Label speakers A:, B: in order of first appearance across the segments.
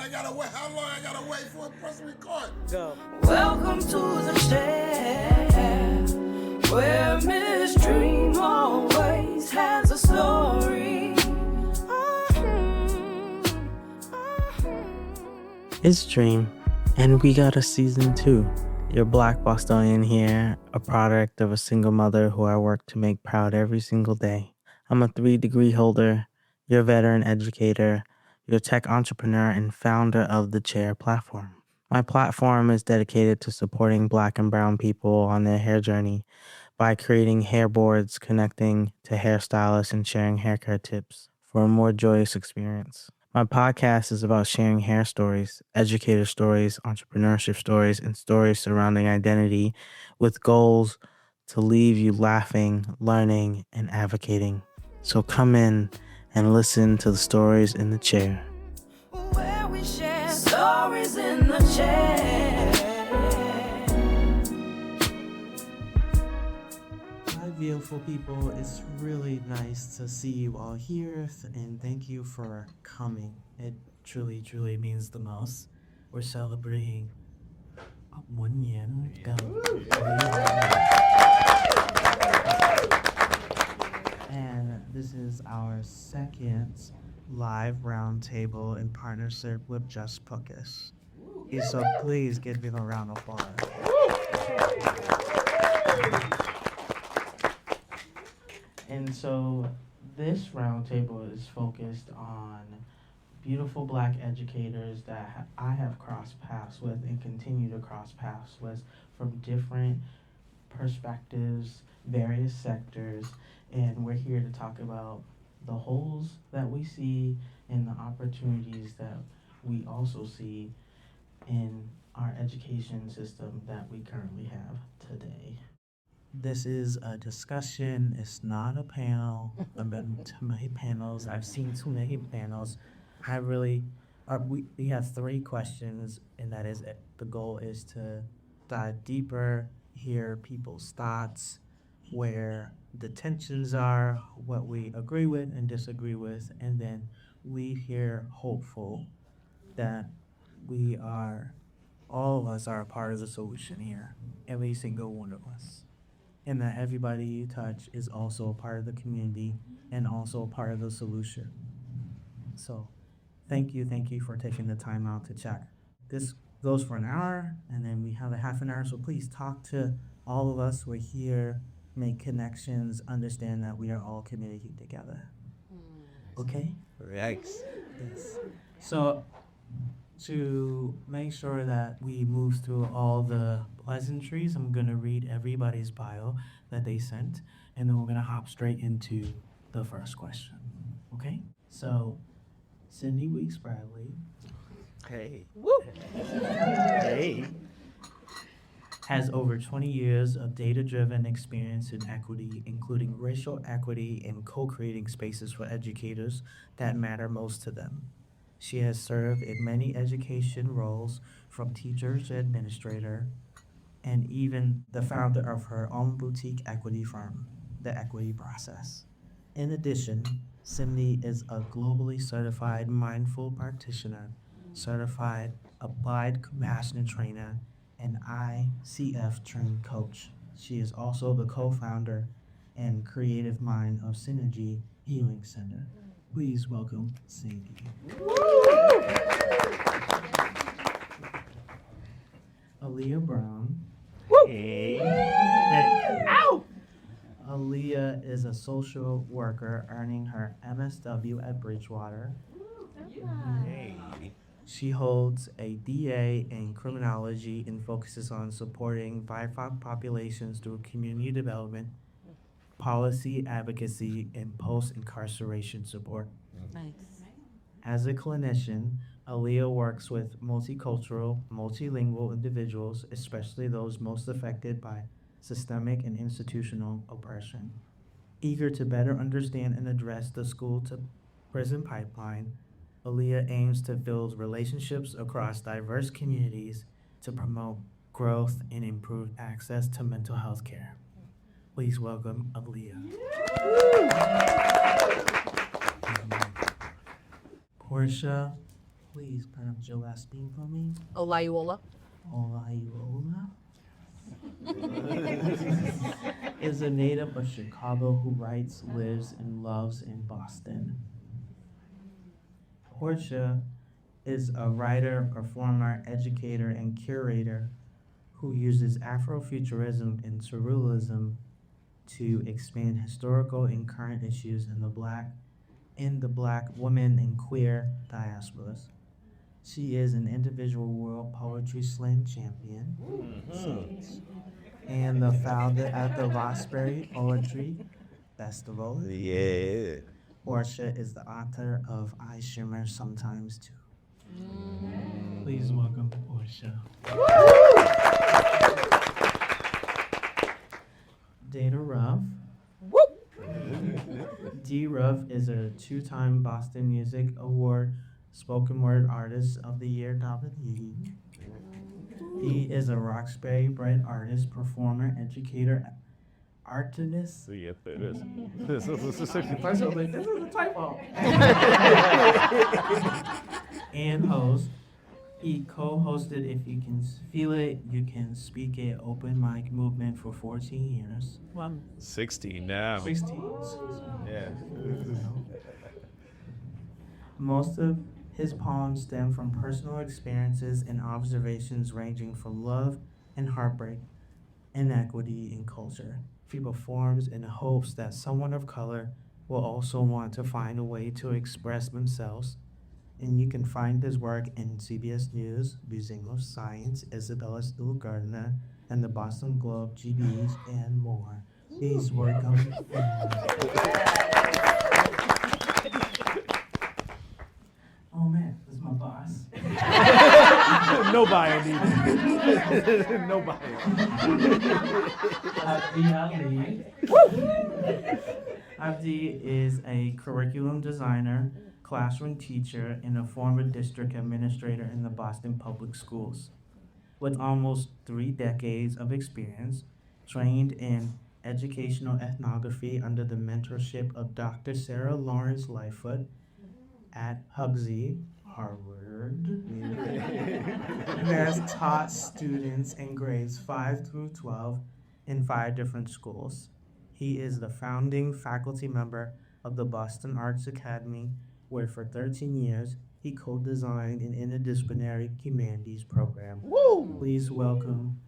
A: I gotta wait? How long I gotta wait for a press record?
B: Go.
C: Welcome to the shed, where Miss Dream always has a story.
B: It's Dream, and we got a season 2. Your Black Bostonian here, a product of a single mother who I work to make proud every single day. I'm a 3-degree holder, your veteran educator, your tech entrepreneur, and founder of the Chair platform. My platform is dedicated to supporting Black and Brown people on their hair journey by creating hair boards, connecting to hairstylists, and sharing haircare tips for a more joyous experience. My podcast is about sharing hair stories, educator stories, entrepreneurship stories, and stories surrounding identity with goals to leave you laughing, learning, and advocating. So come in and listen to the stories in the chair.
C: Where we share stories in the chair.
B: Hi, beautiful people. It's really nice to see you all here, and thank you for coming. It truly, truly means the most. We're celebrating 1 year. And this is our second live roundtable in partnership with Just Puckish. So please give me a round of applause. And so this roundtable is focused on beautiful Black educators that I have crossed paths with and continue to cross paths with from different perspectives, various sectors, and we're here to talk about the holes that we see and the opportunities that we also see in our education system that we currently have today. This is a discussion. It's not a panel. I've been to many panels. I've seen too many panels. We have 3 questions, and that is it. The goal is to dive deeper, hear people's thoughts, where the tensions are, what we agree with and disagree with, and then leave here hopeful that all of us are a part of the solution here, every single one of us. And that everybody you touch is also a part of the community and also a part of the solution. So thank you for taking the time out to chat. This goes for an hour, and then we have a half an hour, so please talk to all of us. We're here, make connections, understand that we are all community together. Okay?
D: Right.
B: Yes. So to make sure that we move through all the pleasantries, I'm going to read everybody's bio that they sent, and then we're going to hop straight into the first question. Okay? So, Cyndi Weekes Bradley.
D: Hey.
B: Woo! Hey. Has over 20 years of data-driven experience in equity, including racial equity and co-creating spaces for educators that matter most to them. She has served in many education roles, from teacher to administrator, and even the founder of her own boutique equity firm, The Equity Process. In addition, Cyndi is a globally certified mindful practitioner, certified applied compassion trainer, and ICF trained coach. She is also the co-founder and creative mind of Cynergi Healing Center. Please welcome Cyndi. Alia Brown.
D: Hey.
B: Ow! Alia is a social worker earning her MSW at Bridgewater.
D: Hey.
B: She holds a DA in criminology and focuses on supporting BIPOC populations through community development, policy advocacy, and post-incarceration support.
C: Nice.
B: As a clinician, Alia works with multicultural, multilingual individuals, especially those most affected by systemic and institutional oppression. Eager to better understand and address the school-to-prison pipeline, Alia aims to build relationships across diverse communities to promote growth and improve access to mental health care. Please welcome Alia. Portia please pronounce your last name for me?
E: Olajuwola.
B: Olajuwola is a native of Chicago who writes, lives, and loves in Boston. Portia is a writer, performer, educator, and curator who uses Afrofuturism and surrealism to expand historical and current issues in the Black women and queer diasporas. She is an individual World Poetry Slam champion and the founder at the Roxbury Poetry Festival.
D: Yeah.
B: Portia is the author of I Shimmer Sometimes Too. Please welcome Portia. Data Ruff. D. Ruff is a two-time Boston Music Award Spoken Word Artist of the Year nominee. He is a Roxbury-bred artist, performer, educator, artist.
D: Yes, it is. This is
B: First of all, this is a typo. And host. He co-hosted If You Can Feel It, You Can Speak It open mic movement for 14 years.
D: 16 now.
B: 16.
D: Yeah.
B: Most of his poems stem from personal experiences and observations ranging from love and heartbreak, inequity, and culture. He performs in hopes that someone of color will also want to find a way to express themselves. And you can find his work in CBS News, Museum of Science, Isabella Stewart Gardner, and the Boston Globe, GBs, and more. Please welcome. Oh man, this is my boss.
D: No bio needed. No bio.
B: Abdi Ali. Abdi is a curriculum designer, classroom teacher, and a former district administrator in the Boston Public Schools. With almost 3 decades of experience, trained in educational ethnography under the mentorship of Dr. Sarah Lawrence Lightfoot at Hugsy, Harvard. He has taught students in grades 5 through 12 in 5 different schools. He is the founding faculty member of the Boston Arts Academy, where for 13 years he co-designed an interdisciplinary humanities program. Woo! Please welcome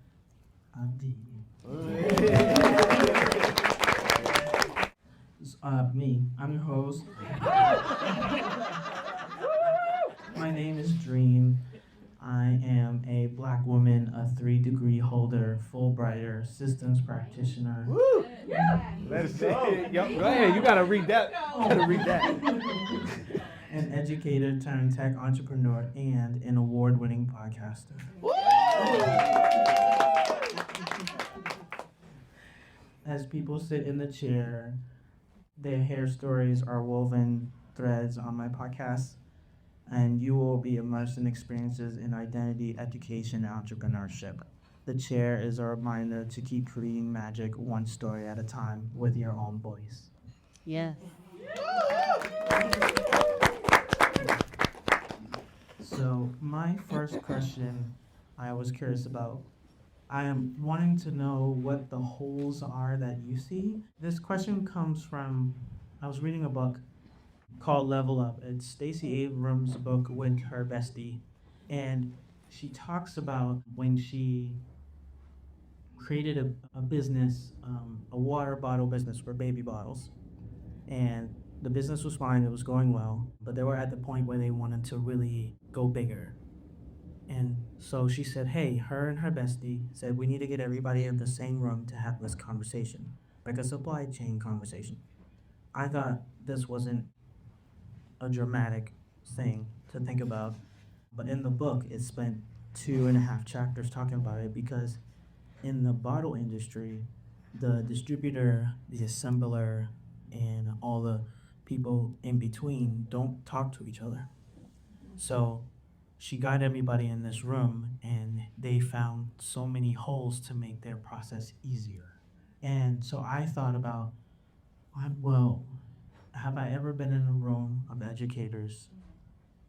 B: Abdi. Me, I'm your host. My name is Dream. I am a Black woman, a 3-degree holder, Fulbrighter, systems practitioner.
D: Woo! Let's see. Yep. Go ahead. You gotta read that. You gotta read that.
B: An educator turned tech entrepreneur and an award-winning podcaster. As people sit in the chair, their hair stories are woven threads on my podcast, and you will be immersed in experiences in identity, education, and entrepreneurship. The chair is a reminder to keep creating magic one story at a time with your own voice.
E: Yes.
B: So my first question I was curious about, I am wanting to know what the holes are that you see. This question comes from, I was reading a book called Level Up. It's Stacey Abrams' book with her bestie. And she talks about when she created a business, a water bottle business for baby bottles. And the business was fine, it was going well, but they were at the point where they wanted to really go bigger. And so she said, hey, her and her bestie said, we need to get everybody in the same room to have this conversation, like a supply chain conversation. I thought this wasn't a dramatic thing to think about, but in the book, it spent 2.5 chapters talking about it, because in the bottle industry, the distributor, the assembler, and all the people in between don't talk to each other. So she got everybody in this room, and they found so many holes to make their process easier. And so I thought about, well, have I ever been in a room of educators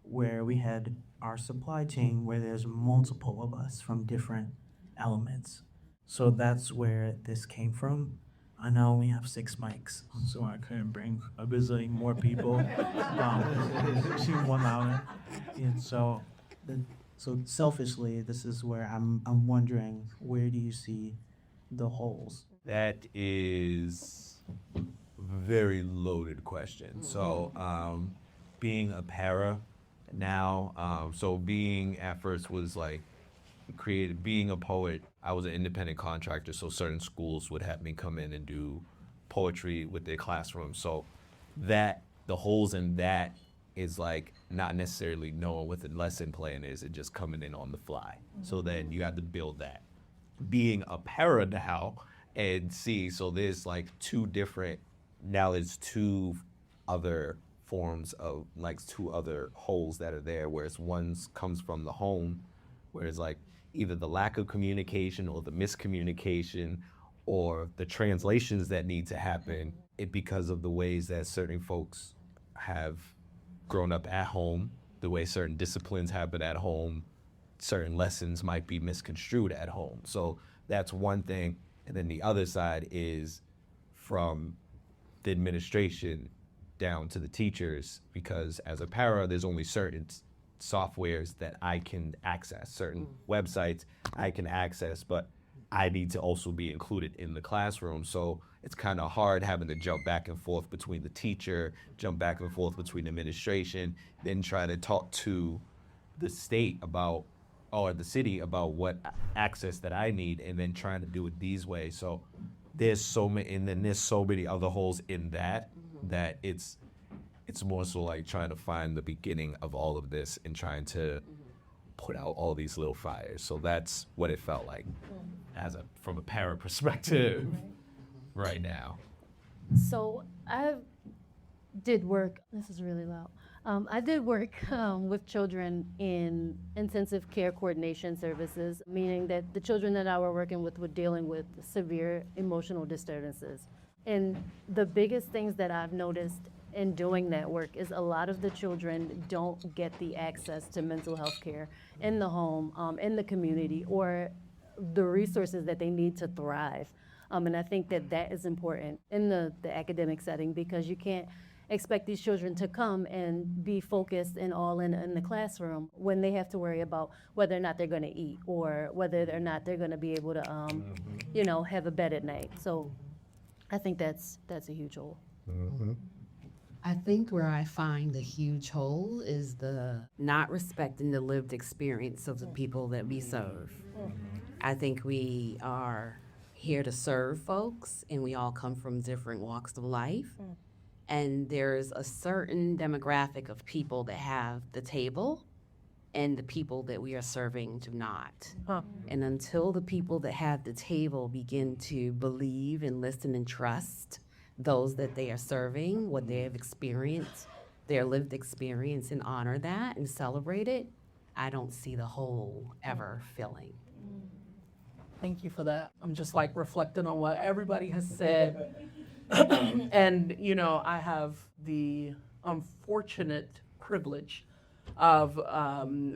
B: where we had our supply chain where there's multiple of us from different elements. So that's where this came from. I know we have 6 mics, so I couldn't bring a bazillion more people. She one louder. And so, so selfishly, this is where I'm wondering, where do you see the holes?
E: That is a very loaded question. So, being a para now, so being at first was like being a poet. I was an independent contractor, so certain schools would have me come in and do poetry with their classroom. So that the holes in that is like not necessarily knowing what the lesson plan is, and just coming in on the fly. So then you have to build that. Being a para now and so there's like there's 2 other forms of like 2 other holes that are there, whereas one comes from the home, whereas like either the lack of communication or the miscommunication or the translations that need to happen because of the ways that certain folks have grown up at home, the way certain disciplines happen at home, certain lessons might be misconstrued at home. So that's one thing. And then the other side is from the administration down to the teachers, because as a para, there's only certain softwares that I can access, certain websites I can access, but I need to also be included in the classroom. So it's kind of hard having to jump back and forth between the teacher, jump back and forth between administration, then try to talk to the state about, or the city about what access that I need, and then trying to do it these ways. So there's so many, and then there's so many other holes in that, that it's more so like trying to find the beginning of all of this and trying to put out all these little fires. So that's what it felt like from a para perspective right now.
F: So I did work, this is really loud. I did work with children in intensive care coordination services, meaning that the children that I were working with were dealing with severe emotional disturbances. And the biggest things that I've noticed in doing that work is a lot of the children don't get the access to mental health care in the home, in the community, or the resources that they need to thrive. And I think that that is important in the academic setting, because you can't expect these children to come and be focused and all in the classroom when they have to worry about whether or not they're going to eat, or whether or not they're going to be able to, have a bed at night. So I think that's a huge hole.
G: I think where I find the huge hole is the not respecting the lived experience of the people that we serve. I think we are here to serve folks, and we all come from different walks of life. And there's a certain demographic of people that have the table, and the people that we are serving do not. And until the people that have the table begin to believe and listen and trust those that they are serving, what they have experienced, their lived experience, and honor that and celebrate it, I don't see the hole ever filling.
H: Thank you for that. I'm just like reflecting on what everybody has said. And, I have the unfortunate privilege of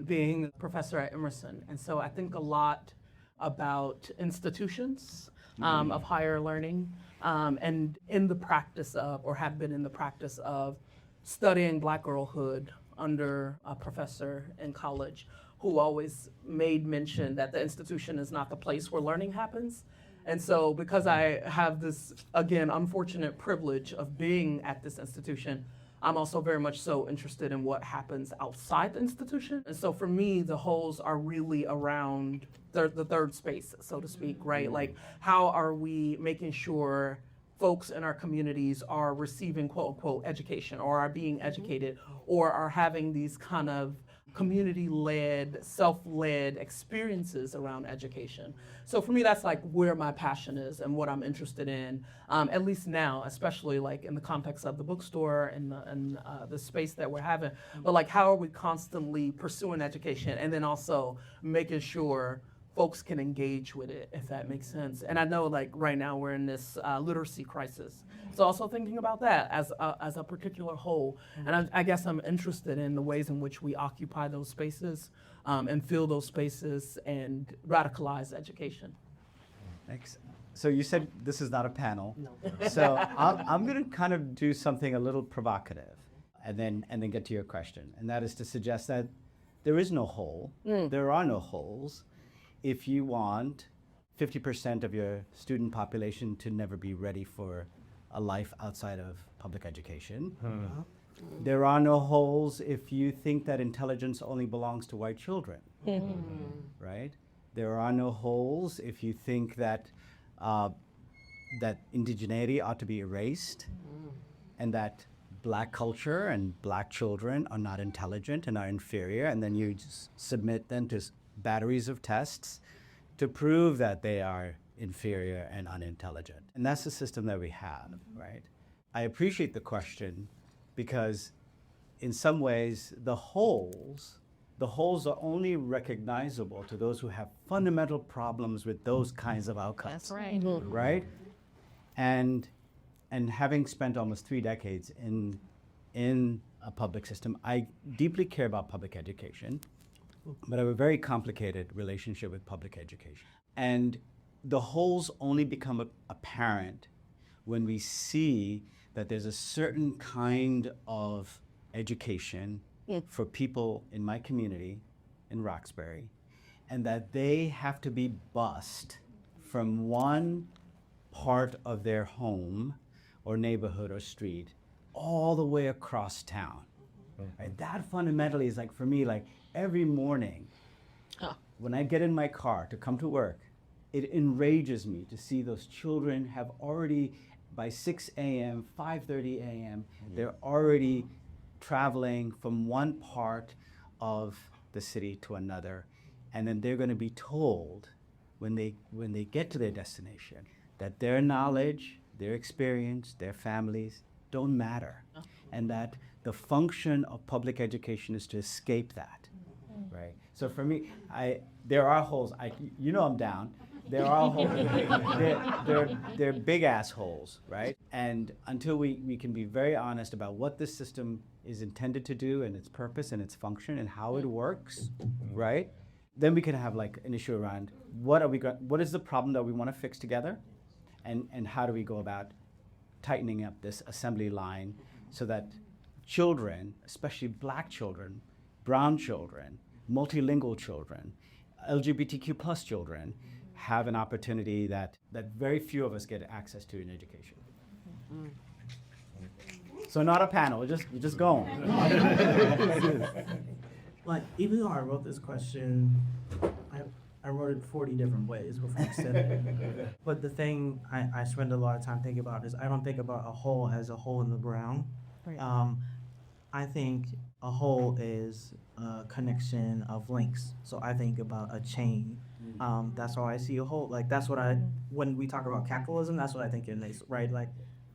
H: being a professor at Emerson. And so I think a lot about institutions of higher learning, and in the practice of, or have been in the practice of, studying Black girlhood under a professor in college who always made mention that the institution is not the place where learning happens. And so because I have this, again, unfortunate privilege of being at this institution, I'm also very much so interested in what happens outside the institution. And so for me, the holes are really around the third space, so to speak, right? Like, how are we making sure folks in our communities are receiving quote unquote education, or are being educated, or are having these kind of community-led, self-led experiences around education. So for me, that's like where my passion is and what I'm interested in, at least now, especially like in the context of the bookstore and the space that we're having. But like, how are we constantly pursuing education, and then also making sure folks can engage with it, if that makes sense. And I know, like, right now we're in this literacy crisis. So also thinking about that as a particular whole. And I guess I'm interested in the ways in which we occupy those spaces and fill those spaces and radicalize education.
I: Thanks. So you said this is not a panel. No. So I'm going to kind of do something a little provocative and then get to your question. And that is to suggest that there is no hole. There are no holes. If you want 50% of your student population to never be ready for a life outside of public education, there are no holes if you think that intelligence only belongs to white children, right? There are no holes if you think that that indigeneity ought to be erased and that Black culture and Black children are not intelligent and are inferior, and then you just submit them to batteries of tests to prove that they are inferior and unintelligent. And that's the system that we have, right? I appreciate the question because in some ways the holes are only recognizable to those who have fundamental problems with those kinds of outcomes.
G: That's right.
I: Right? And having spent almost 3 decades in a public system, I deeply care about public education, but I have a very complicated relationship with public education. And the holes only become apparent when we see that there's a certain kind of education for people in my community in Roxbury, and that they have to be bused from one part of their home or neighborhood or street all the way across town. Right? That fundamentally is like, for me, like every morning when I get in my car to come to work, it enrages me to see those children have already, by 6 a.m., 5:30 a.m., they're already traveling from one part of the city to another. And then they're going to be told when they get to their destination that their knowledge, their experience, their families don't matter. And that the function of public education is to escape that, right? So for me, there are holes. I'm down. There are holes. They're big ass holes, right? And until we can be very honest about what this system is intended to do and its purpose and its function and how it works, right? Then we can have like an issue around what is the problem that we want to fix together, and how do we go about tightening up this assembly line so that children, especially Black children, brown children, multilingual children, LGBTQ plus children, have an opportunity that very few of us get access to in education. So not a panel, we're just going.
B: Like, even though I wrote this question, I wrote it 40 different ways before I said it. But the thing I spend a lot of time thinking about is I don't think about a hole as a hole in the ground.
G: Right.
B: I think a hole is a connection of links. So I think about a chain. That's how I see a hole. Like, that's what when we talk about capitalism, that's what I think it is, right? Like,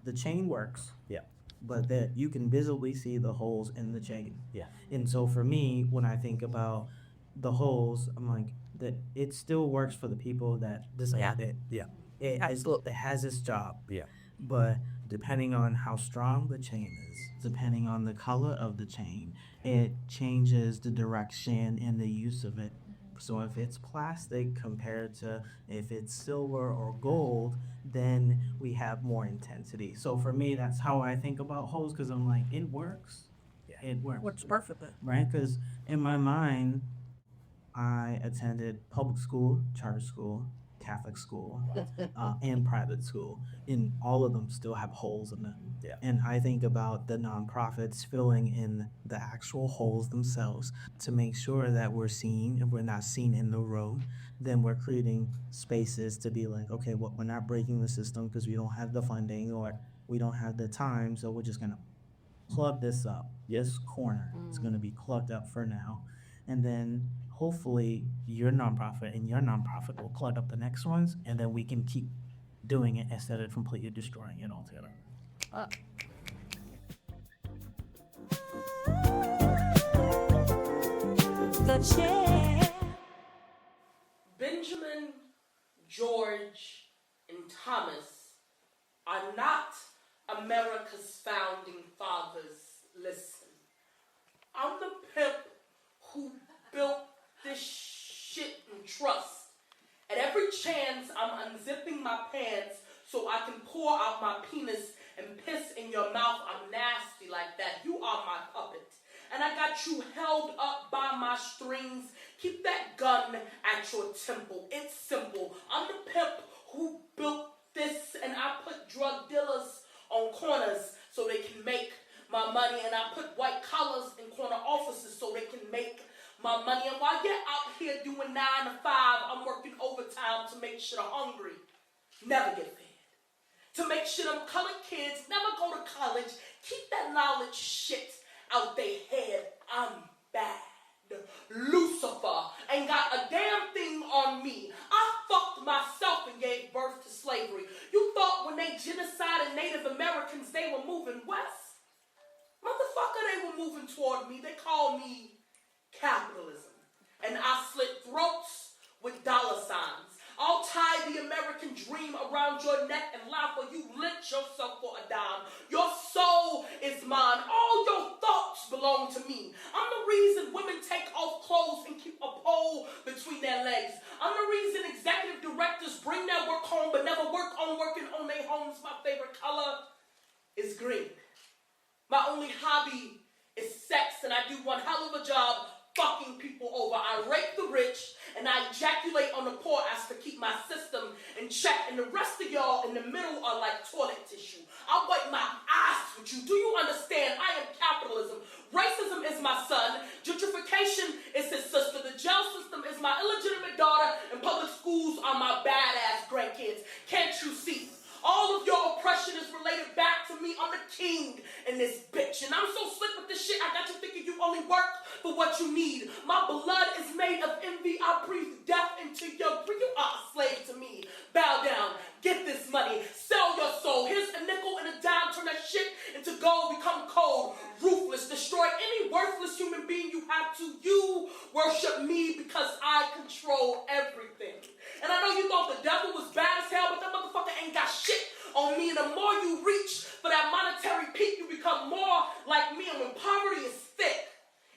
B: the chain works.
I: Yeah.
B: But that you can visibly see the holes in the chain.
I: Yeah.
B: And so for me, when I think about the holes, I'm like, that it still works for the people that decide it.
I: Yeah.
B: It has its job.
I: Yeah.
B: But depending on how strong the chain is, depending on the color of the chain, it changes the direction and the use of it. So if it's plastic compared to if it's silver or gold, then we have more intensity. So for me, that's how I think about holes, because I'm like, it works. Yeah. It works.
H: Works perfectly.
B: Right? Because in my mind, I attended public school, charter school, Catholic school, and private school, and all of them still have holes in them.
I: Yeah.
B: And I think about the nonprofits filling in the actual holes themselves to make sure that we're seen. If we're not seen in the room, then we're creating spaces to be like, okay, well, we're not breaking the system because we don't have the funding or we don't have the time, so we're just gonna plug this up. This corner is gonna be plugged up for now, and then hopefully your nonprofit and your nonprofit will plug up the next ones, and then we can keep doing it instead of completely destroying it altogether.
C: The chair.
H: Benjamin George and Thomas are not America's founding fathers. Listen, I'm the pimp who built this shit in trust. At every chance, I'm unzipping my pants so I can pour out my penis and piss in your mouth. I'm nasty like that. You are my puppet. And I got you held up by my strings. Keep that gun at your temple. It's simple. I'm the pimp who built this, and I put drug dealers on corners so they can make my money, and I put white collars in corner offices so they can make my money. And while you're out here doing 9 to 5, I'm working overtime to make sure I'm hungry, never get fed. To make sure them colored kids never go to college. Keep that knowledge shit out their head. I'm bad. Lucifer ain't got a damn thing on me. I fucked myself and gave birth to slavery. You thought when they genocided Native Americans they were moving west? Motherfucker, they were moving toward me. They called me capitalism. And I slit throats with dollar signs. I'll tie the American dream around your neck and laugh while you lynch yourself for a dime. Your soul is mine. All your thoughts belong to me. I'm the reason women take off clothes and keep a pole between their legs. I'm the reason executive directors bring their work home but never work on working on their homes. My favorite color is green. My only hobby is sex, and I do one hell of a job fucking people over. I rape the rich, and I ejaculate on the poor as to keep my system in check, and the rest of y'all in the middle are like toilet tissue. I'll wipe my ass with you. Do you understand? I am capitalism. Racism is my son. Gentrification is his sister. The jail system is my illegitimate daughter, and public schools are my badass grandkids. Can't you see? All of your oppression is related back to me. I'm the king in this bitch. And I'm so slick with this shit, I got you thinking you only work for what you need. My blood is made of envy. I breathe death into your... You are a slave to me. Bow down. Get this money. Sell your soul. Here's a nickel and a dime. Turn that shit into gold. Become cold. Ruthless. Destroy any worthless human being you have to. You worship me because I control everything. And I know you thought the devil was bad as hell, but that motherfucker ain't got shit on me. And the more you reach for that monetary peak, you become more like me. And when poverty is thick,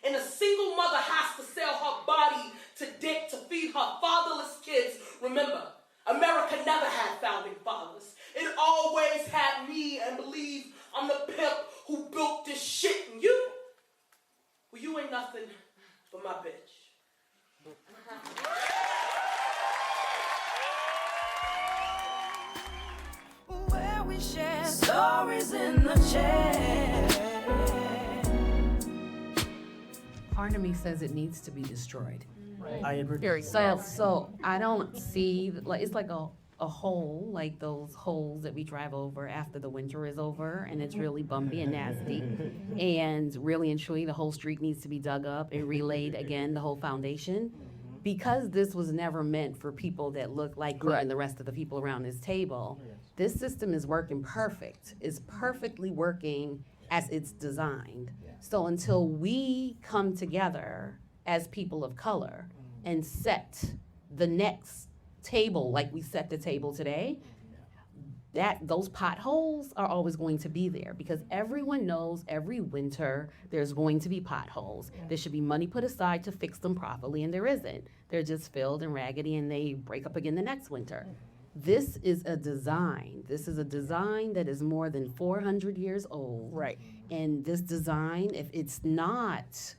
H: and a single mother has to sell her body to dick to feed her fatherless kids, remember, America never had founding fathers. It always had me, and believe I'm the pimp who built this shit. And you, well, you ain't nothing but my bitch.
C: Where we share stories in the chat.
G: Part of me says it needs to be destroyed.
H: Right.
B: I agree.
H: Very
G: So I don't see, like, it's like a hole, like those holes that we drive over after the winter is over, and it's really bumpy and nasty. And really and truly, the whole street needs to be dug up and relaid again, the whole foundation. Because this was never meant for people that look like me and the rest of the people around this table, this system is working perfect. It's perfectly working as it's designed. So until we come together as people of color and set the next table like we set the table today, that those potholes are always going to be there, because everyone knows every winter there's going to be potholes. There should be money put aside to fix them properly, and there isn't. They're just filled and raggedy, and they break up again the next winter. This is a design. This is a design that is more than 400 years old.
D: Right.
G: And this design, if it's not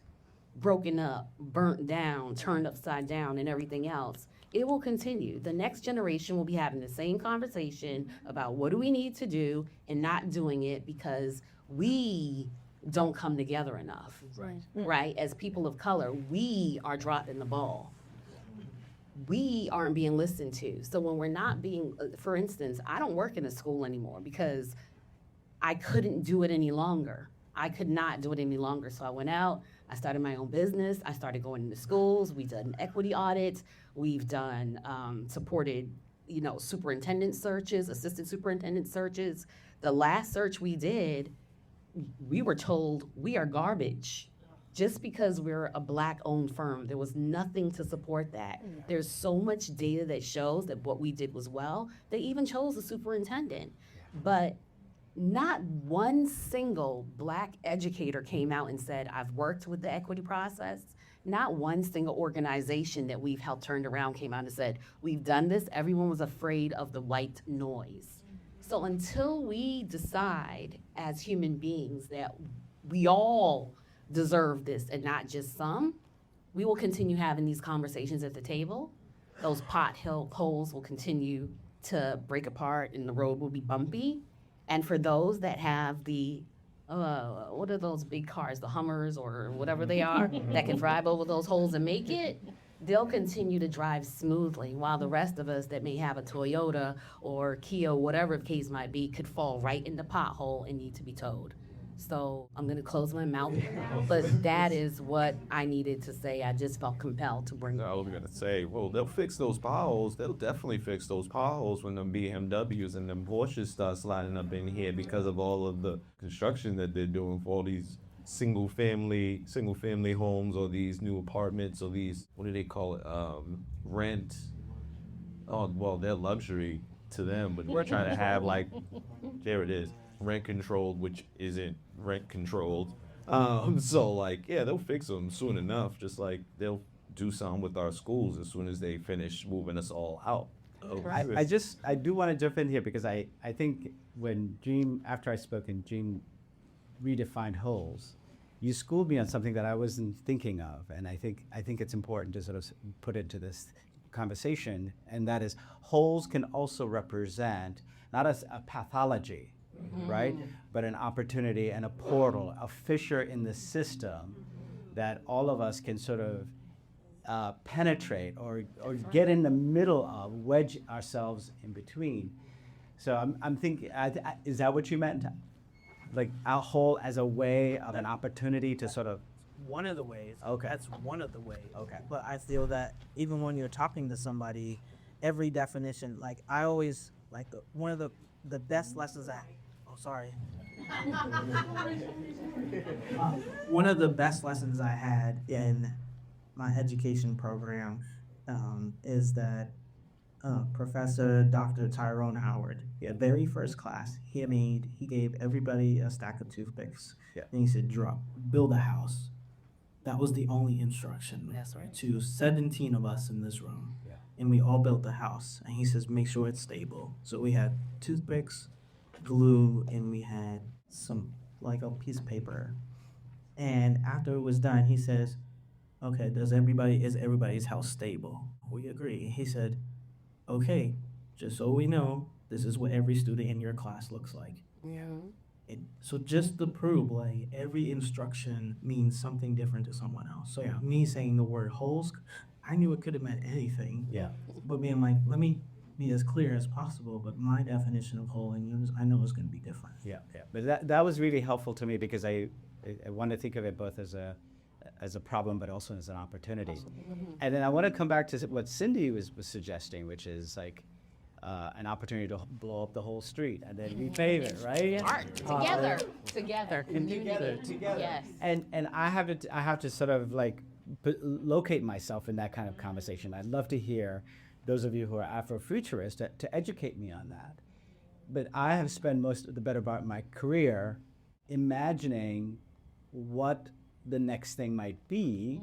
G: broken up, burnt down, turned upside down, and everything else, it will continue. The next generation will be having the same conversation about what do we need to do and not doing it because we don't come together enough. Right? As people of color, we are dropping the ball. We aren't being listened to. So when we're not being, for instance, I don't work in a school anymore because I couldn't do it any longer. I could not do it any longer. So I went out, I started my own business, I started going into schools, we've done equity audits, we've done supported, superintendent searches, assistant superintendent searches. The last search we did, we were told we are garbage. just because we're a Black-owned firm, there was nothing to support that. There's so much data that shows that what we did was well. They even chose a superintendent. But not one single Black educator came out and said, I've worked with the equity process. Not one single organization that we've helped turned around came out and said, we've done this. Everyone was afraid of the white noise. So until we decide as human beings that we all deserve this and not just some, we will continue having these conversations at the table. Those potholes will continue to break apart and the road will be bumpy. And for those that have the, what are those big cars, the Hummers or whatever they are, that can drive over those holes and make it, they'll continue to drive smoothly, while the rest of us that may have a Toyota or Kia, whatever the case might be, could fall right in the pothole and need to be towed. So I'm going to close my mouth, but that is what I needed to say. I just felt compelled to bring it.
E: I was going to say, well, they'll fix those potholes. They'll definitely fix those potholes when them BMWs and them Porsches start sliding up in here because of all of the construction that they're doing for all these single family homes or these new apartments or these, what do they call it, rent. Oh, well, they're luxury to them, but we're trying to have like, there it is, rent controlled, which isn't rent controlled. So like, yeah, they'll fix them soon enough, just like they'll do something with our schools as soon as they finish moving us all out.
I: I do want to jump in here because I think when Jean, after I spoke and Jean redefined holes, you schooled me on something that I wasn't thinking of, and I think it's important to sort of put into this conversation, and that is holes can also represent not as a pathology, right, but an opportunity and a portal, a fissure in the system that all of us can sort of penetrate or get in the middle of, wedge ourselves in between. So I'm thinking, is that what you meant? Like a hole as a way of an opportunity to sort of.
B: One of the ways.
I: Okay.
B: That's one of the ways.
I: Okay.
B: But I feel that even when you're talking to somebody, every definition, like I always, like one of the best lessons one of the best lessons I had in my education program is that Professor Dr. Tyrone Howard, very first class, he gave everybody a stack of toothpicks.
I: Yeah.
B: And he said, build a house. That was the only instruction.
G: That's right.
B: To 17 of us in this room.
I: Yeah.
B: And we all built the house. And he says, make sure it's stable. So we had toothpicks, glue, and we had like a piece of paper. And after it was done, he says, okay, is everybody's house stable? We agree. He said, okay, just so we know, this is what every student in your class looks like.
G: Yeah.
B: So just to prove, like, every instruction means something different to someone else. So yeah, me saying the word holes, I knew it could have meant anything.
I: Yeah.
B: But being like, let me be as clear as possible, but my definition of hole in yours, I know is going to be different.
I: Yeah. But that was really helpful to me because I want to think of it both as a problem, but also as an opportunity. And then I want to come back to what Cyndi was suggesting, which is like an opportunity to blow up the whole street and then repave it, right?
G: Art together. Yes.
I: And I have to sort of like locate myself in that kind of conversation. I'd love to hear those of you who are Afrofuturists to educate me on that. But I have spent the better part of my career imagining what the next thing might be,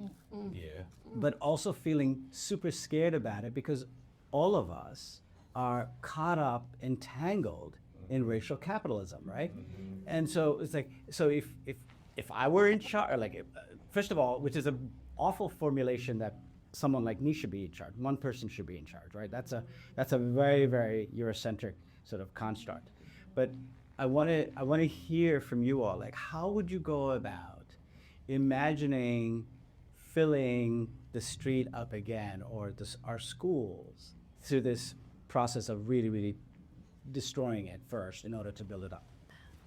I: but also feeling super scared about it because all of us are caught up, entangled in racial capitalism, right? And so it's like, so if I were in charge, like, first of all, which is an awful formulation that someone like me should be in charge. One person should be in charge, right? That's a very, very Eurocentric sort of construct. But I want to hear from you all, like, how would you go about imagining filling the street up again, or our schools, through this process of really, really destroying it first in order to build it up?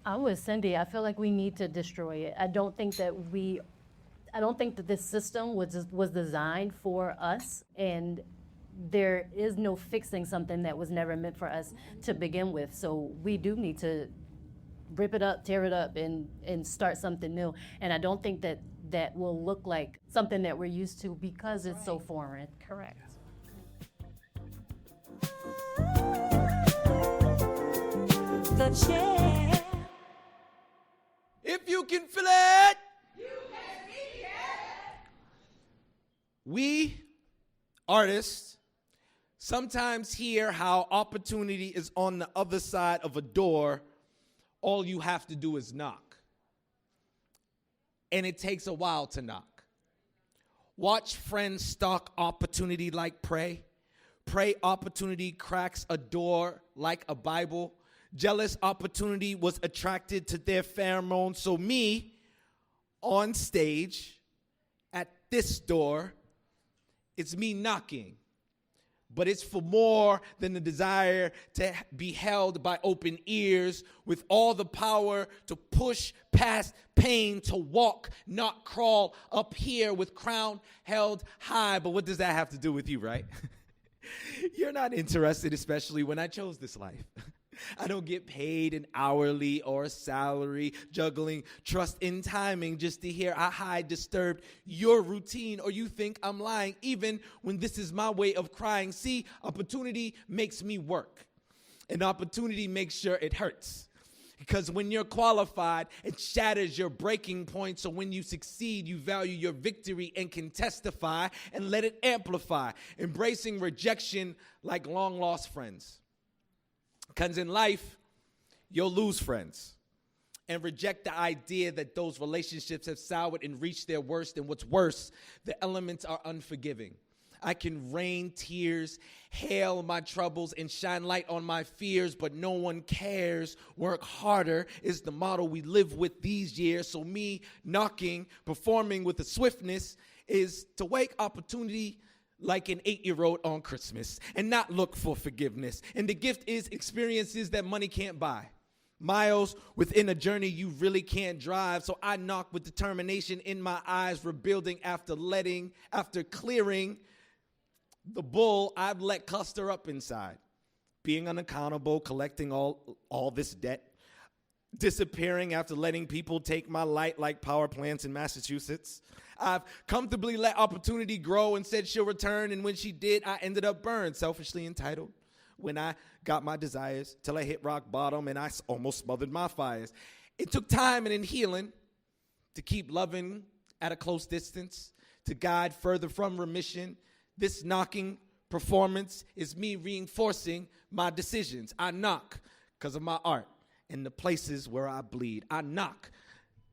F: I'm with Cyndi. I feel like we need to destroy it. I don't think that this system was designed for us, and there is no fixing something that was never meant for us to begin with. So we do need to rip it up, tear it up, and start something new. And I don't think that that will look like something that we're used to because it's so foreign.
J: Correct.
C: The chair.
K: If you can feel it,
C: You can see it.
K: we artists sometimes hear how opportunity is on the other side of a door. All you have to do is knock. And it takes a while to knock. Watch friends stalk opportunity like prey. Prey opportunity cracks a door like a Bible. Jealous opportunity was attracted to their pheromones. So me, on stage, at this door, it's me knocking. But it's for more than the desire to be held by open ears, with all the power to push past pain, to walk, not crawl, up here with crown held high. But what does that have to do with you, right? You're not interested, especially when I chose this life. I don't get paid an hourly or a salary, juggling trust in timing just to hear I hide disturbed your routine, or you think I'm lying even when this is my way of crying. See, opportunity makes me work, and opportunity makes sure it hurts. Because when you're qualified, it shatters your breaking point. So when you succeed, you value your victory and can testify and let it amplify, embracing rejection like long lost friends. Because in life, you'll lose friends and reject the idea that those relationships have soured and reached their worst. And what's worse, the elements are unforgiving. I can rain tears, hail my troubles, and shine light on my fears, but no one cares. Work harder is the motto we live with these years. So me knocking, performing with a swiftness, is to wake opportunity like an 8-year-old on Christmas and not look for forgiveness. And the gift is experiences that money can't buy. Miles within a journey you really can't drive. So I knock with determination in my eyes, rebuilding after clearing the bull I've let cluster up inside. Being unaccountable, collecting all this debt. Disappearing after letting people take my light like power plants in Massachusetts. I've comfortably let opportunity grow and said she'll return, and when she did, I ended up burned, selfishly entitled. When I got my desires, till I hit rock bottom and I almost smothered my fires. It took time and in healing to keep loving at a close distance, to guide further from remission. This knocking performance is me reinforcing my decisions. I knock because of my art and the places where I bleed. I knock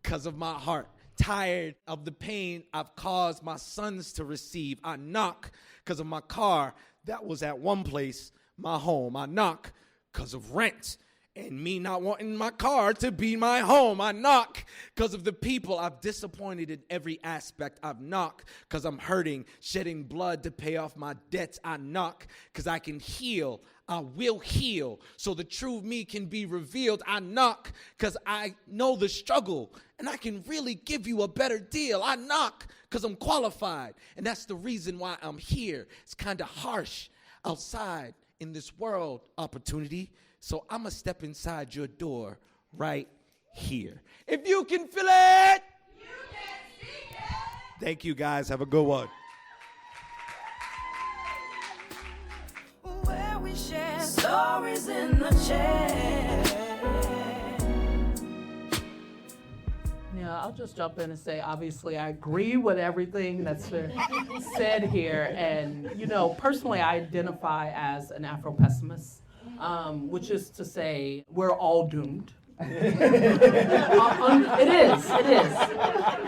K: because of my heart. Tired of the pain I've caused my sons to receive. I knock because of my car that was at one place, my home. I knock because of rent and me not wanting my car to be my home. I knock because of the people I've disappointed in every aspect. I've knocked because I'm hurting, shedding blood to pay off my debts. I knock because I can heal. I will heal so the true me can be revealed. I knock because I know the struggle and I can really give you a better deal. I knock because I'm qualified, and that's the reason why I'm here. It's kind of harsh outside in this world, opportunity, so I'm going to step inside your door right here. If you can feel it,
C: You can see it.
K: thank you guys. Have a good one.
C: Where we share stories in the chair.
H: Yeah, I'll just jump in and say, obviously, I agree with everything that's been said here. And, you know, personally, I identify as an Afro-pessimist, which is to say we're all doomed. It is.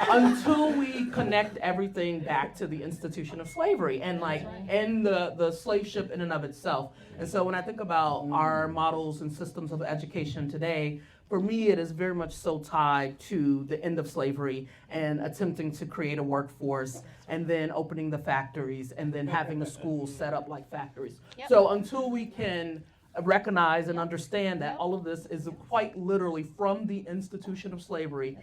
H: Until we connect everything back to the institution of slavery and the slave ship in and of itself. And so when I think about our models and systems of education today, for me, it is very much so tied to the end of slavery and attempting to create a workforce and then opening the factories and then having the schools set up like factories.
J: Yep.
H: So until we can recognize and understand that all of this is quite literally from the institution of slavery,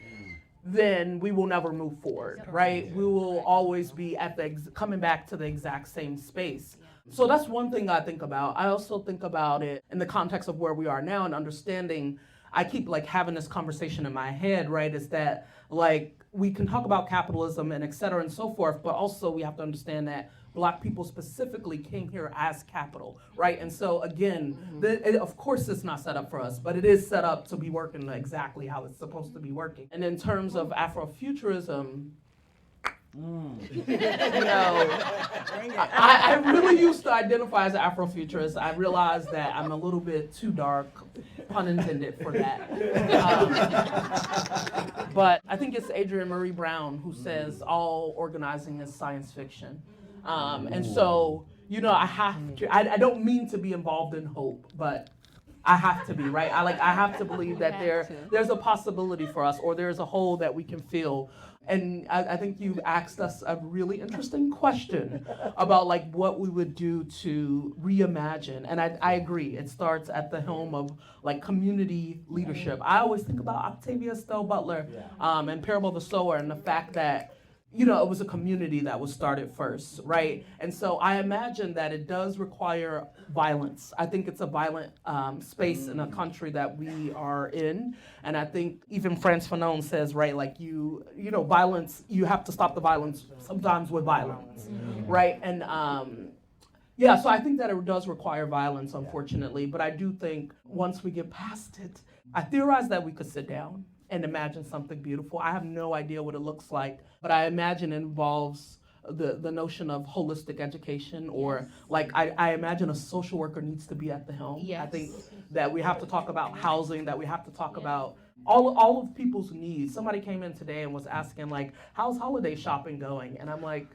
H: then we will never move forward, right? We will always be at coming back to the exact same space. So that's one thing I think about. I also think about it in the context of where we are now and understanding I keep like having this conversation in my head, right, is that like we can talk about capitalism and et cetera and so forth, but also we have to understand that Black people specifically came here as capital, right? And so again, of course it's not set up for us, but it is set up to be working exactly how it's supposed to be working. And in terms of Afrofuturism, I really used to identify as an Afrofuturist. I realized that I'm a little bit too dark, pun intended, for that. But I think it's Adrienne Marie Brown who says all organizing is science fiction. And so, I have to, I don't mean to be involved in hope, but I have to be, right? I have to believe that there's a possibility for us, or there's a hole that we can fill. And I think you've asked us a really interesting question about like what we would do to reimagine. And I agree, it starts at the helm of like community leadership. I always think about Octavia Stowe Butler and Parable of the Sower, and the fact that it was a community that was started first, right? And so I imagine that it does require violence. I think it's a violent space in a country that we are in. And I think even Frantz Fanon says, right, like violence, you have to stop the violence sometimes with violence, right? And so I think that it does require violence, unfortunately. But I do think once we get past it, I theorize that we could sit down and imagine something beautiful. I have no idea what it looks like, but I imagine it involves the notion of holistic education, or like I imagine a social worker needs to be at the helm. Yes. I think that we have to talk about housing, that we have to talk about all of people's needs. Somebody came in today and was asking like, how's holiday shopping going? And I'm like,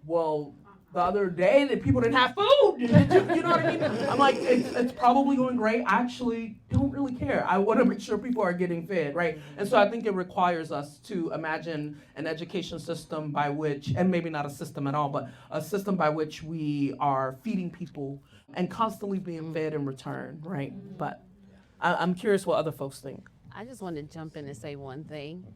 H: well, the other day that people didn't have food, you know what I mean? I'm like, it's probably going great. I actually don't really care. I want to make sure people are getting fed, right? And so I think it requires us to imagine an education system by which, and maybe not a system at all, but a system by which we are feeding people and constantly being fed in return, right? But I'm curious what other folks think.
G: I just want to jump in and say one thing.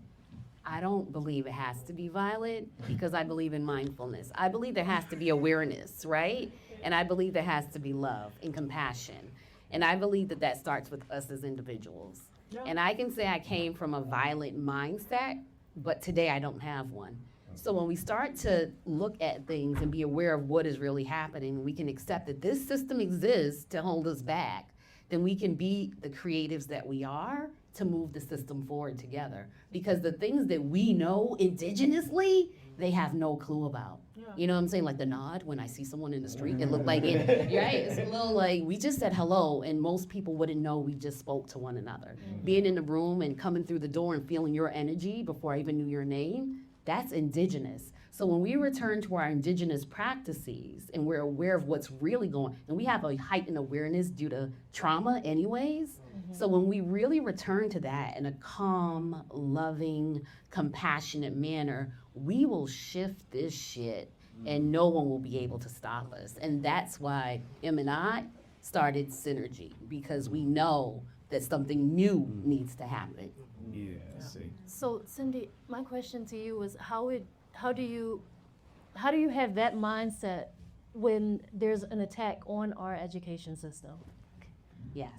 G: I don't believe it has to be violent because I believe in mindfulness. I believe there has to be awareness, right? And I believe there has to be love and compassion. And I believe that starts with us as individuals. Yeah. And I can say I came from a violent mindset, but today I don't have one. So when we start to look at things and be aware of what is really happening, we can accept that this system exists to hold us back, then we can be the creatives that we are to move the system forward together. Because the things that we know indigenously, they have no clue about. Yeah. You know what I'm saying? Like the nod when I see someone in the street, it looked like it, right? It's a little like, we just said hello, and most people wouldn't know we just spoke to one another. Being in the room and coming through the door and feeling your energy before I even knew your name, that's indigenous. So when we return to our indigenous practices and we're aware of what's really going on, and we have a heightened awareness due to trauma anyways, so when we really return to that in a calm, loving, compassionate manner, we will shift this shit and no one will be able to stop us. And that's why Em and I started Cynergi, because we know that something new needs to happen.
I: Yeah, see.
F: So Cyndi, my question to you was how do you have that mindset when there's an attack on our education system?
G: Yes.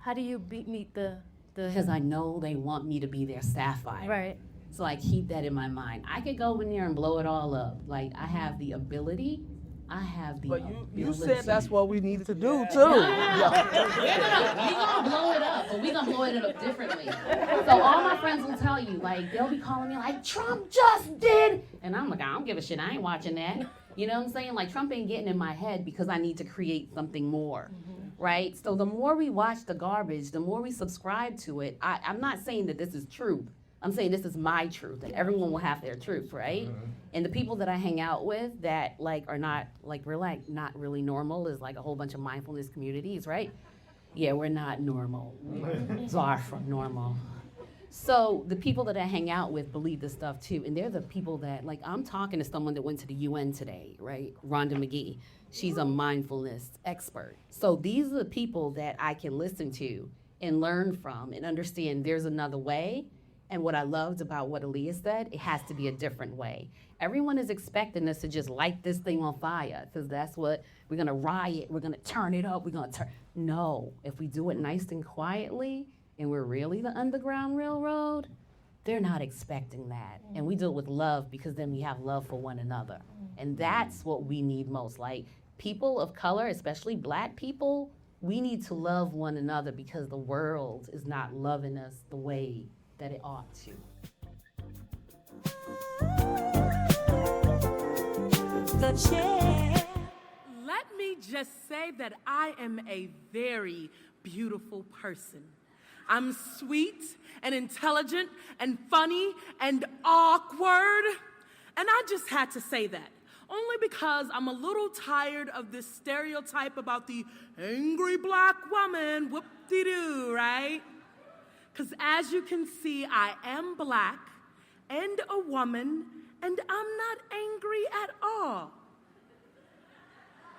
F: How do you meet the
G: Because I know they want me to be their sapphire.
F: Right.
G: So I keep that in my mind. I could go in there and blow it all up. Like, I have the ability.
H: But you said that's what we needed to do, too.
G: No. We're gonna blow it up, but we're gonna blow it up differently. So all my friends will tell you, like, they'll be calling me like, Trump just did. And I'm like, I don't give a shit, I ain't watching that. You know what I'm saying? Like, Trump ain't getting in my head because I need to create something more, right? So the more we watch the garbage, the more we subscribe to it. I'm not saying that this is truth. I'm saying this is my truth, and everyone will have their truth, right? And the people that I hang out with that like are not like, we're like not really normal is like a whole bunch of mindfulness communities, right? Yeah, we're not normal. We're far from normal. So the people that I hang out with believe this stuff too, and they're the people that, like, I'm talking to someone that went to the UN today, right? Rhonda McGee. She's a mindfulness expert. So these are the people that I can listen to and learn from and understand there's another way. And what I loved about what Alia said, it has to be a different way. Everyone is expecting us to just light this thing on fire, because that's what, we're gonna riot, we're gonna turn it up, we're gonna turn. No, if we do it nice and quietly, and we're really the Underground Railroad, they're not expecting that. And we do it with love because then we have love for one another. And that's what we need most. Like, people of color, especially Black people, we need to love one another because the world is not loving us the way that it ought to.
J: Let me just say that I am a very beautiful person. I'm sweet and intelligent and funny and awkward. And I just had to say that. Only because I'm a little tired of this stereotype about the angry Black woman, whoop-de-doo, right? Because as you can see, I am Black and a woman, and I'm not angry at all.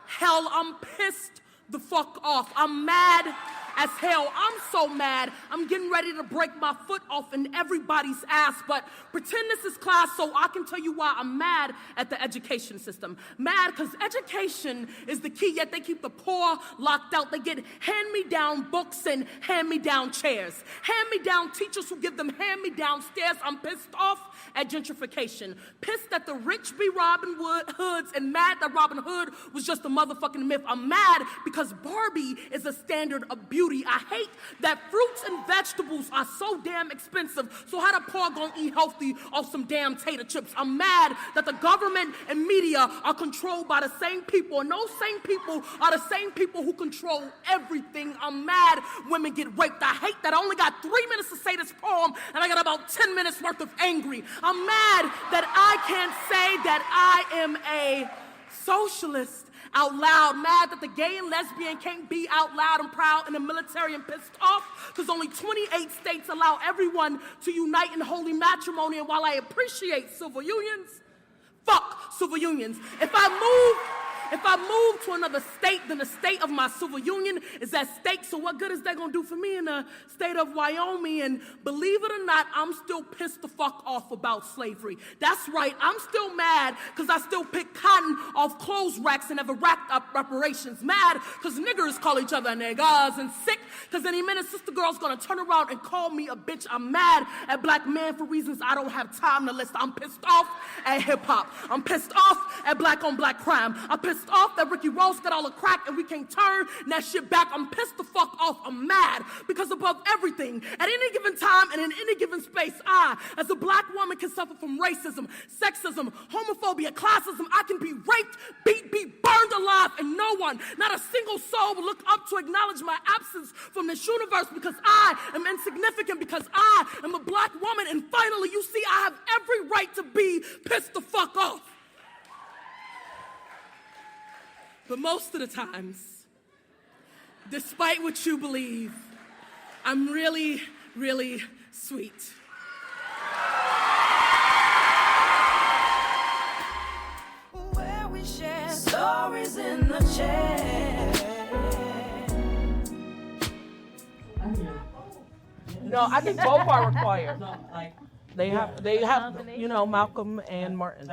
J: Hell, I'm pissed the fuck off. I'm mad as hell. I'm so mad, I'm getting ready to break my foot off in everybody's ass, but pretend this is class so I can tell you why I'm mad at the education system. Mad because education is the key, yet they keep the poor locked out. They get hand-me-down books and hand-me-down chairs. Hand-me-down teachers who give them hand-me-down stairs. I'm pissed off at gentrification. Pissed that the rich be Robin Hoods and mad that Robin Hood was just a motherfucking myth. I'm mad because Barbie is a standard of beauty. I hate that fruits and vegetables are so damn expensive, so how the poor gonna eat healthy off some damn tater chips? I'm mad that the government and media are controlled by the same people, and those same people are the same people who control everything. I'm mad women get raped. I hate that I only got 3 minutes to say this poem, and I got about 10 minutes worth of angry. I'm mad that I can't say that I am a socialist out loud, mad that the gay and lesbian can't be out loud and proud in the military, and pissed off because only 28 states allow everyone to unite in holy matrimony. And while I appreciate civil unions, fuck civil unions. If I move to another state, then the state of my civil union is at stake. So what good is that gonna do for me in the state of Wyoming? And believe it or not, I'm still pissed the fuck off about slavery. That's right, I'm still mad because I still pick cotton off clothes racks and never racked up reparations. Mad because niggers call each other niggas, and sick because any minute sister girl's gonna turn around and call me a bitch. I'm mad at Black men for reasons I don't have time to list. I'm pissed off at hip hop. I'm pissed off at Black on Black crime. I'm pissed off that Ricky Ross got all the crack and we can't turn that shit back. I'm pissed the fuck off. I'm mad because above everything, at any given time and in any given space, I, as a Black woman, can suffer from racism, sexism, homophobia, classism. I can be raped, be burned alive, and no one, not a single soul, will look up to acknowledge my absence from this universe because I am insignificant, because I am a Black woman. And finally, you see, I have every right to be pissed the fuck off. But most of the times, despite what you believe, I'm really, really sweet.
C: Where we share stories in the chair.
H: No, I think both are required. They have, you know, Malcolm and Martin.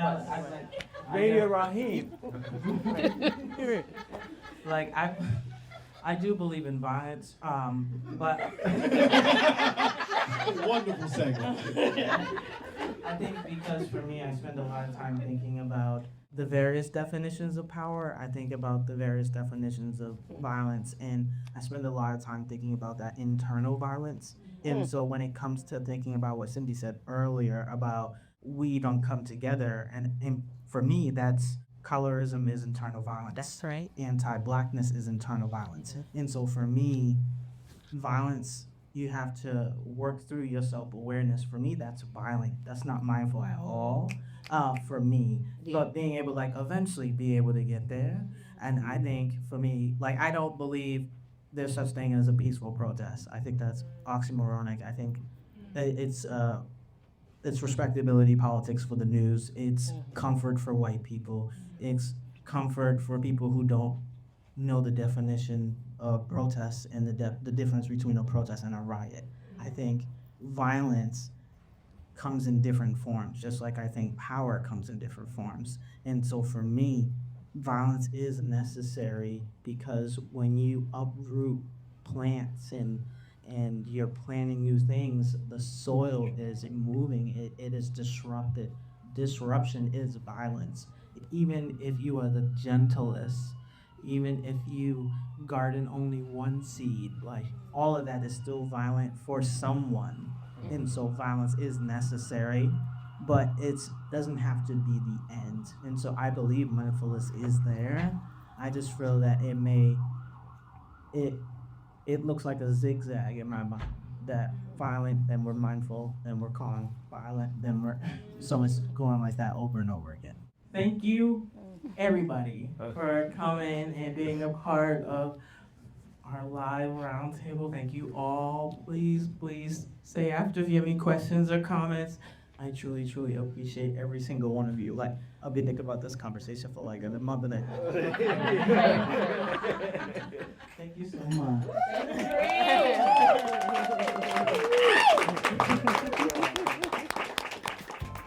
I: Radio Raheem.
B: Like, I do believe in violence, but
L: Wonderful segment.
B: I think because for me, I spend a lot of time thinking about the various definitions of power. I think about the various definitions of violence, and I spend a lot of time thinking about that internal violence. And so when it comes to thinking about what Cyndi said earlier about we don't come together, and for me, that's colorism is internal violence.
G: That's right.
B: Anti-Blackness is internal violence. And so for me, violence, you have to work through your self-awareness. For me, that's violent. That's not mindful at all for me. Yeah. But being able, like, eventually be able to get there. And I think for me, like, I don't believe there's such thing as a peaceful protest. I think that's oxymoronic. I think it's respectability politics for the news. It's comfort for white people. It's comfort for people who don't know the definition of protest and the difference between a protest and a riot. I think violence comes in different forms, just like I think power comes in different forms. And so for me, violence is necessary because when you uproot plants and and you're planting new things, the soil is moving, it is disrupted. Disruption is violence. Even if you are the gentlest, even if you garden only one seed, like all of that is still violent for someone. And so violence is necessary, but it doesn't have to be the end. And so I believe mindfulness is there. I just feel that it looks like a zigzag in my mind. That violent, then we're mindful, then we're calm, violent, then we're, so it's going like that over and over again. Thank you, everybody, for coming and being a part of our live roundtable. Thank you all. Please say after if you have any questions or comments. I truly appreciate every single one of you. Like, I've been thinking about this conversation for like a month and a half. Thank you so much.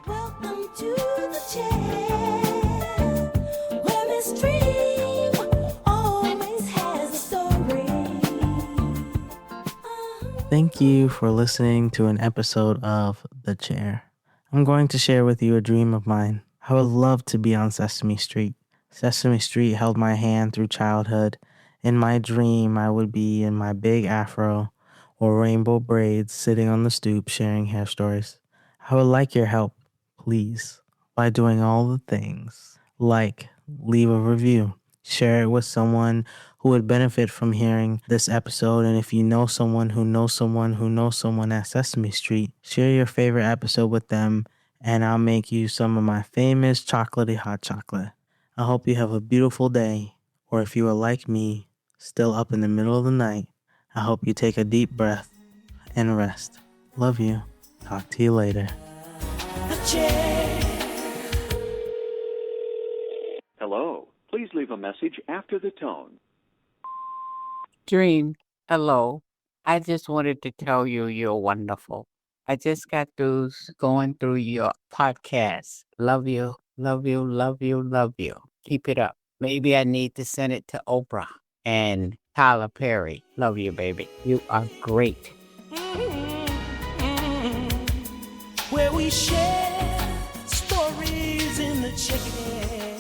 C: Welcome to the chair, where Miss Dream always has a story.
B: Thank you for listening to an episode of The Chair. I'm going to share with you a dream of mine. I would love to be on Sesame Street. Sesame Street held my hand through childhood. In my dream, I would be in my big afro or rainbow braids sitting on the stoop sharing hair stories. I would like your help, please, by doing all the things like leave a review, share it with someone who would benefit from hearing this episode. And if you know someone who knows someone who knows someone at Sesame Street, share your favorite episode with them, and I'll make you some of my famous chocolatey hot chocolate. I hope you have a beautiful day, or if you are like me, still up in the middle of the night, I hope you take a deep breath and rest. Love you. Talk to you later.
L: Hello. Please leave a message after the tone.
M: Dream, hello. I just wanted to tell you you're wonderful. I just got through going through your podcast. Love you, love you, love you, love you. Keep it up. Maybe I need to send it to Oprah and Tyler Perry. Love you, baby. You are great.
C: Where we share stories in the chair.